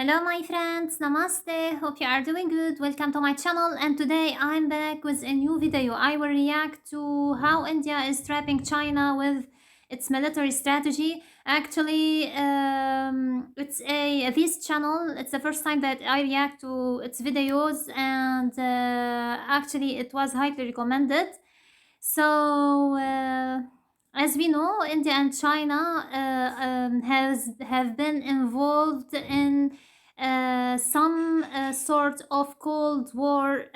Hello, my friends. Namaste. Hope you are doing good. Welcome to my channel. And today I'm back with a new video. I will react to how India is trapping China with its military strategy. Actually, it's a this channel. It's the first time that I react to its videos, and actually, it was highly recommended. So, as we know, India and China has have been involved in some sort of Cold War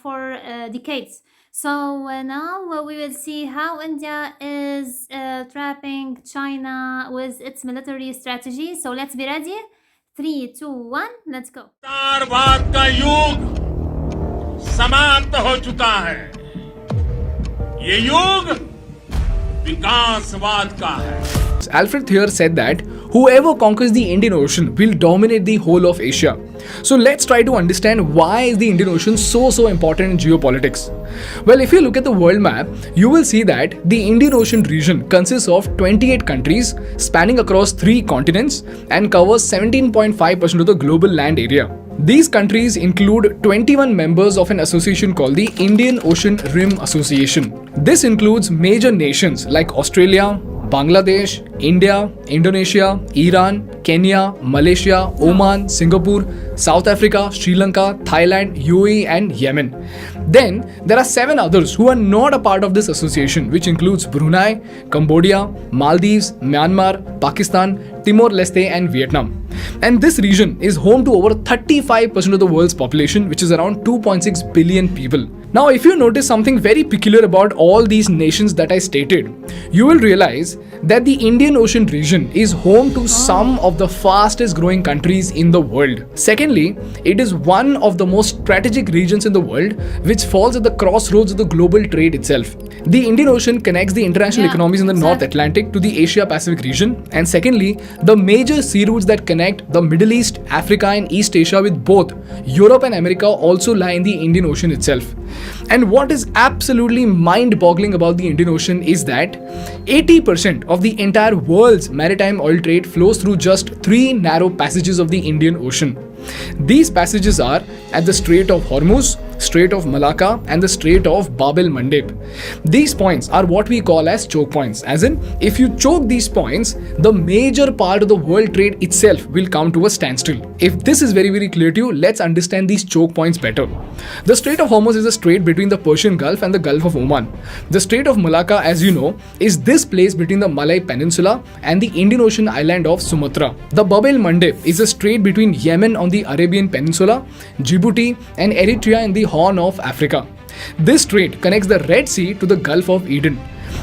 for decades. So now we will see how India is trapping China with its military strategy. So let's be ready. 3, 2, 1, let's go. विस्तारवाद का युग समाप्त हो चुका है। ये युग विकासवाद का है। Alfred Thier said that whoever conquers the Indian Ocean will dominate the whole of Asia. So let's try to understand why is the Indian Ocean so important in geopolitics. Well, if you look at the world map, you will see that the Indian Ocean region consists of 28 countries spanning across 3 continents and covers 17.5% of the global land area. These countries include 21 members of an association called the Indian Ocean Rim Association. This includes major nations like Australia, Bangladesh, India, Indonesia, Iran, Kenya, Malaysia, Oman, Singapore, South Africa, Sri Lanka, Thailand, UAE and Yemen. Then there are 7 others who are not a part of this association, which includes Brunei, Cambodia, Maldives, Myanmar, Pakistan, Timor-Leste and Vietnam. And this region is home to over 35% of the world's population, which is around 2.6 billion people. Now, if you notice something very peculiar about all these nations that I stated, you will realize that the Indian Ocean region is home to some of the fastest growing countries in the world. Secondly, it is one of the most strategic regions in the world, which falls at the crossroads of the global trade itself. The Indian Ocean connects the international economies in the North Atlantic to the Asia-Pacific region. And secondly, the major sea routes that connect the Middle East, Africa and East Asia with both Europe and America also lie in the Indian Ocean itself. And what is absolutely mind-boggling about the Indian Ocean is that 80% of the entire world's maritime oil trade flows through just 3 narrow passages of the Indian Ocean. These passages are at the Strait of Hormuz, Strait of Malacca and the Strait of Bab el-Mandeb. These points are what we call as choke points, as in if you choke these points, the major part of the world trade itself will come to a standstill. If this is very clear to you, let's understand these choke points better. The Strait of Hormuz is a strait between the Persian Gulf and the Gulf of Oman. The Strait of Malacca, as you know, is this place between the Malay Peninsula and the Indian Ocean island of Sumatra. The Bab el-Mandeb is a strait between Yemen on the Arabian Peninsula, Djibouti and Eritrea in the Horn of Africa. This strait connects the Red Sea to the Gulf of Eden.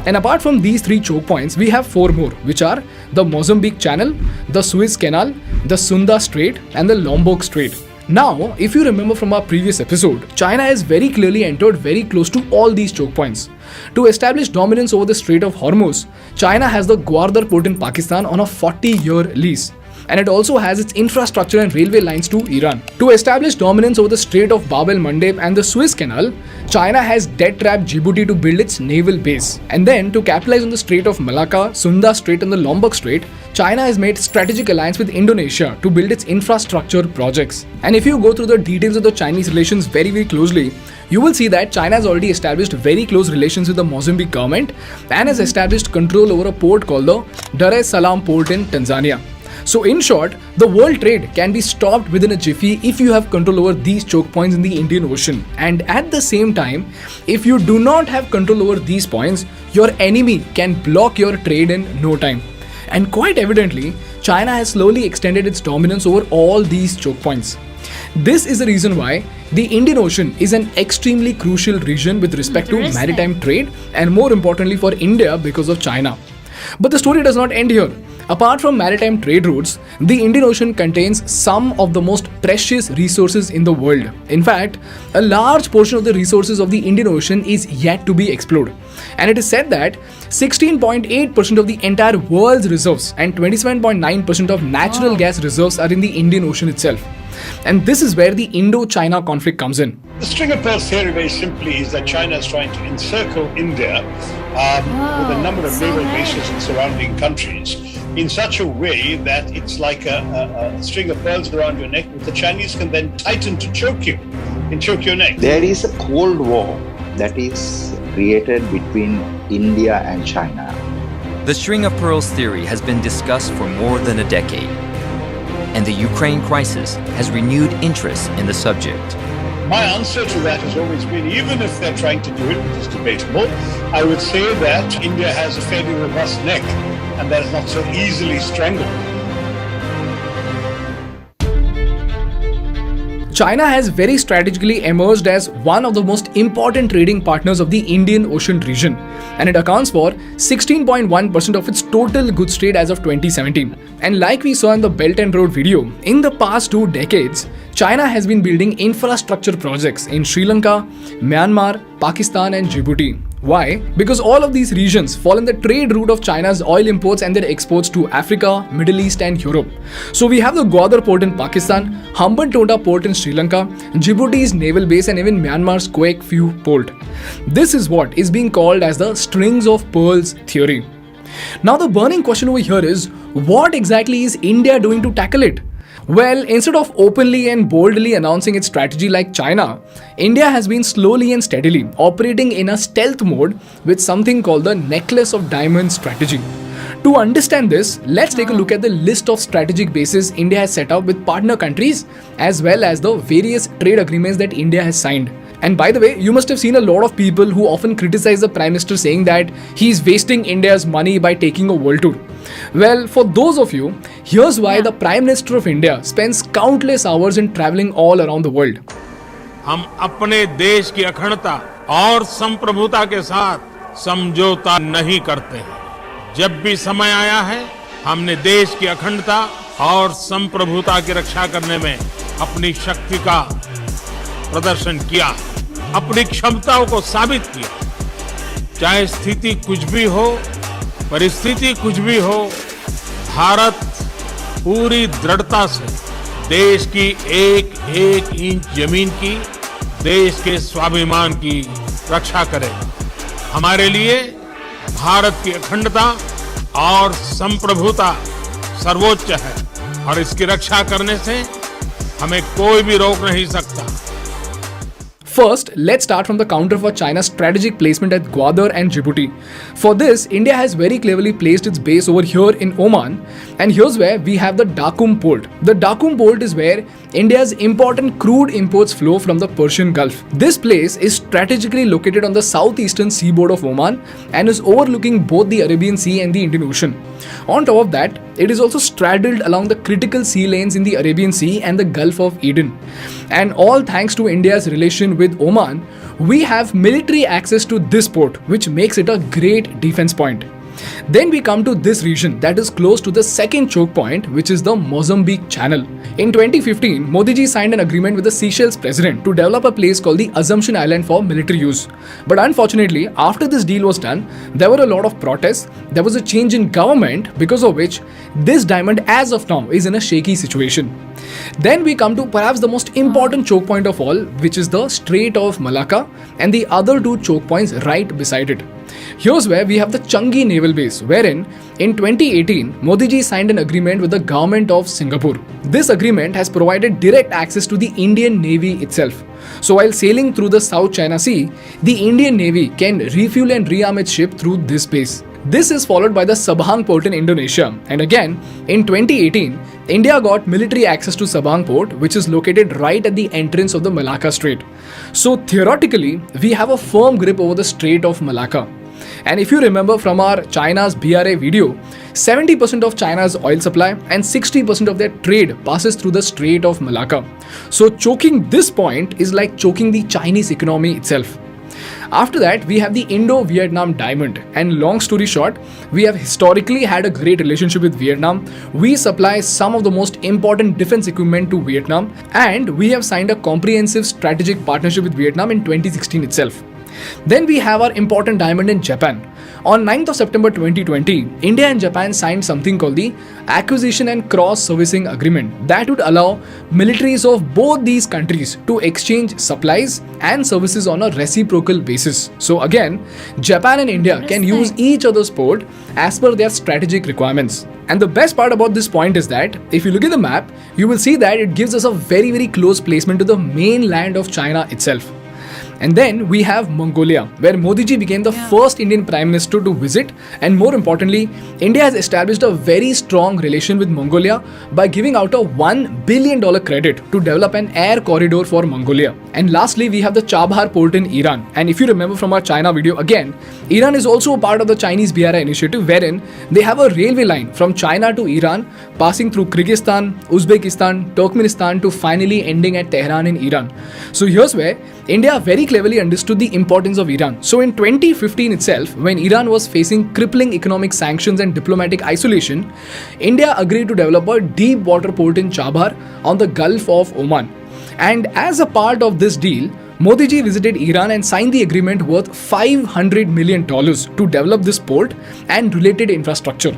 And apart from these 3 choke points, we have 4 more, which are the Mozambique Channel, the Suez Canal, the Sunda Strait and the Lombok Strait. Now, if you remember from our previous episode, China has very clearly entered very close to all these choke points. To establish dominance over the Strait of Hormuz, China has the Gwadar port in Pakistan on a 40-year lease. And it also has its infrastructure and railway lines to Iran. To establish dominance over the Strait of Bab el-Mandeb and the Suez Canal, China has debt-trapped Djibouti to build its naval base. And then, to capitalize on the Strait of Malacca, Sunda Strait and the Lombok Strait, China has made strategic alliance with Indonesia to build its infrastructure projects. And if you go through the details of the Chinese relations very closely, you will see that China has already established very close relations with the Mozambique government and has established control over a port called the Dar es Salaam port in Tanzania. So in short, the world trade can be stopped within a jiffy if you have control over these choke points in the Indian Ocean. And at the same time, if you do not have control over these points, your enemy can block your trade in no time. And quite evidently, China has slowly extended its dominance over all these choke points. This is the reason why the Indian Ocean is an extremely crucial region with respect to maritime trade and more importantly for India because of China. But the story does not end here. Apart from maritime trade routes, the Indian Ocean contains some of the most precious resources in the world. In fact, a large portion of the resources of the Indian Ocean is yet to be explored. And it is said that 16.8% of the entire world's reserves and 27.9% of natural gas reserves are in the Indian Ocean itself. And this is where the Indo-China conflict comes in. The string of pearls theory very simply is that China is trying to encircle India with a number of naval bases in surrounding countries in such a way that it's like a string of pearls around your neck, which the Chinese can then tighten to choke you and choke your neck. There is a Cold War that is created between India and China. The string of pearls theory has been discussed for more than a decade, and the Ukraine crisis has renewed interest in the subject. My answer to that has always been, even if they're trying to do it, which is debatable, I would say that India has a fairly robust neck and that is not so easily strangled. China has very strategically emerged as one of the most important trading partners of the Indian Ocean region, and it accounts for 16.1% of its total goods trade as of 2017. And like we saw in the Belt and Road video, in the past 2 decades, China has been building infrastructure projects in Sri Lanka, Myanmar, Pakistan and Djibouti. Why? Because all of these regions fall in the trade route of China's oil imports and their exports to Africa, Middle East and Europe. So we have the Gwadar port in Pakistan, Hambantota port in Sri Lanka, Djibouti's naval base and even Myanmar's Quake Phu port. This is what is being called as the strings of pearls theory. Now the burning question over here is, what exactly is India doing to tackle it? Well, instead of openly and boldly announcing its strategy like China, India has been slowly and steadily operating in a stealth mode with something called the necklace of diamonds strategy. To understand this, let's take a look at the list of strategic bases India has set up with partner countries as well as the various trade agreements that India has signed. And by the way, you must have seen a lot of people who often criticize the Prime Minister saying that he's wasting India's money by taking a world tour. Well, for those of you, here's why the Prime Minister of India spends countless hours in traveling all around the world. हम अपने देश की अखंडता और संप्रभुता के साथ समझौता नहीं करते हैं। जब भी समय आया है, हमने देश की अखंडता और संप्रभुता की रक्षा करने में अपनी शक्ति का प्रदर्शन किया, अपनी क्षमताओं को साबित किया। चाहे स्थिति कुछ भी हो, परिस्थिति कुछ भी हो, भारत पूरी दृढ़ता से देश की एक एक इंच जमीन की, देश के स्वाभिमान की रक्षा करेगा। हमारे लिए भारत की अखंडता और संप्रभुता सर्वोच्च है और इसकी रक्षा करने से हमें कोई भी रोक नहीं सकता। First, let's start from the counter for China's strategic placement at Gwadar and Djibouti. For this, India has very cleverly placed its base over here in Oman, and here's where we have the Dakum port. The Dakum port is where India's important crude imports flow from the Persian Gulf. This place is strategically located on the southeastern seaboard of Oman and is overlooking both the Arabian Sea and the Indian Ocean. On top of that, it is also straddled along the critical sea lanes in the Arabian Sea and the Gulf of Eden. And all thanks to India's relation with Oman, we have military access to this port, which makes it a great defense point. Then we come to this region that is close to the second choke point, which is the Mozambique Channel. In 2015, Modi ji signed an agreement with the Seychelles president to develop a place called the Assumption Island for military use. But unfortunately, after this deal was done, there were a lot of protests. There was a change in government, because of which this diamond as of now is in a shaky situation. Then we come to perhaps the most important choke point of all, which is the Strait of Malacca and the other two choke points right beside it. Here's where we have the Changi Naval Base, wherein in 2018, Modi ji signed an agreement with the government of Singapore. This agreement has provided direct access to the Indian Navy itself. So while sailing through the South China Sea, the Indian Navy can refuel and rearm its ship through this base. This is followed by the Sabang port in Indonesia. And again, in 2018, India got military access to Sabang port, which is located right at the entrance of the Malacca Strait. So theoretically, we have a firm grip over the Strait of Malacca. And if you remember from our China's BRA video, 70% of China's oil supply and 60% of their trade passes through the Strait of Malacca. So choking this point is like choking the Chinese economy itself. After that, we have the Indo-Vietnam Diamond, and long story short, we have historically had a great relationship with Vietnam. We supply some of the most important defense equipment to Vietnam, and we have signed a comprehensive strategic partnership with Vietnam in 2016 itself. Then we have our important diamond in Japan. On 9th of September 2020, India and Japan signed something called the Acquisition and Cross-Servicing Agreement that would allow militaries of both these countries to exchange supplies and services on a reciprocal basis. So again, Japan and India can use each other's port as per their strategic requirements. And the best part about this point is that if you look at the map, you will see that it gives us a very close placement to the mainland of China itself. And then we have Mongolia, where Modi ji became the first Indian Prime Minister to visit. And more importantly, India has established a very strong relation with Mongolia by giving out a $1 billion credit to develop an air corridor for Mongolia. And lastly, we have the Chabahar port in Iran. And if you remember from our China video again, Iran is also a part of the Chinese BRI initiative, wherein they have a railway line from China to Iran, passing through Kyrgyzstan, Uzbekistan, Turkmenistan to finally ending at Tehran in Iran. So here's where India very cleverly understood the importance of Iran. So in 2015 itself, when Iran was facing crippling economic sanctions and diplomatic isolation, India agreed to develop a deep water port in Chabahar on the Gulf of Oman. And as a part of this deal, Modi ji visited Iran and signed the agreement worth $500 million to develop this port and related infrastructure.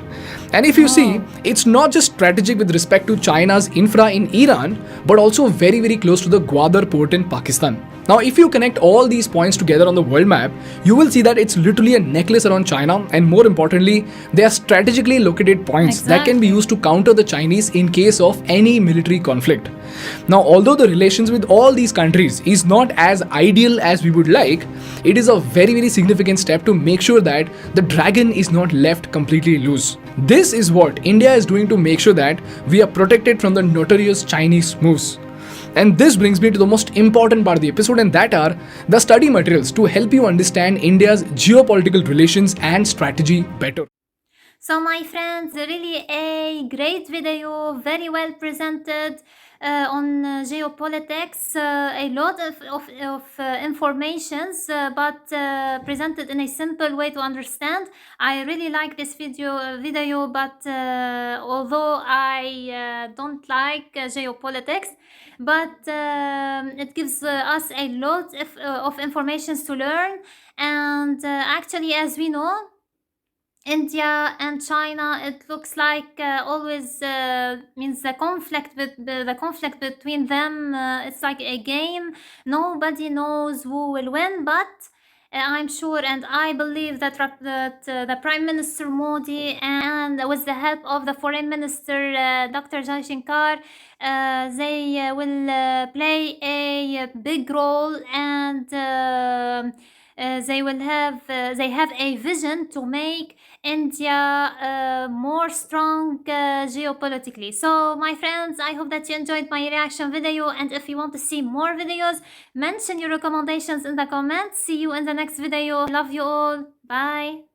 And if you see, it's not just strategic with respect to China's infra in Iran, but also very close to the Gwadar port in Pakistan. Now, if you connect all these points together on the world map, you will see that it's literally a necklace around China, and more importantly, they are strategically located points that can be used to counter the Chinese in case of any military conflict. Now, although the relations with all these countries is not as ideal as we would like, it is a very significant step to make sure that the dragon is not left completely loose. This is what India is doing to make sure that we are protected from the notorious Chinese moves. And this brings me to the most important part of the episode, and that are the study materials to help you understand India's geopolitical relations and strategy better. So my friends, really a great video, very well presented on geopolitics, a lot of informations, but presented in a simple way to understand. I really like this video, but although I don't like geopolitics, but it gives us a lot of informations to learn. And actually, as we know, India and China, it looks like always means the conflict between them. It's like a game. Nobody knows who will win, but I'm sure and I believe that the Prime Minister Modi and with the help of the Foreign Minister Dr. Jaishankar, they will play a big role, and they have a vision to make India more strong geopolitically. So my friends, I hope that you enjoyed my reaction video, and if you want to see more videos, mention your recommendations in the comments. See you in the next video. Love you all. Bye.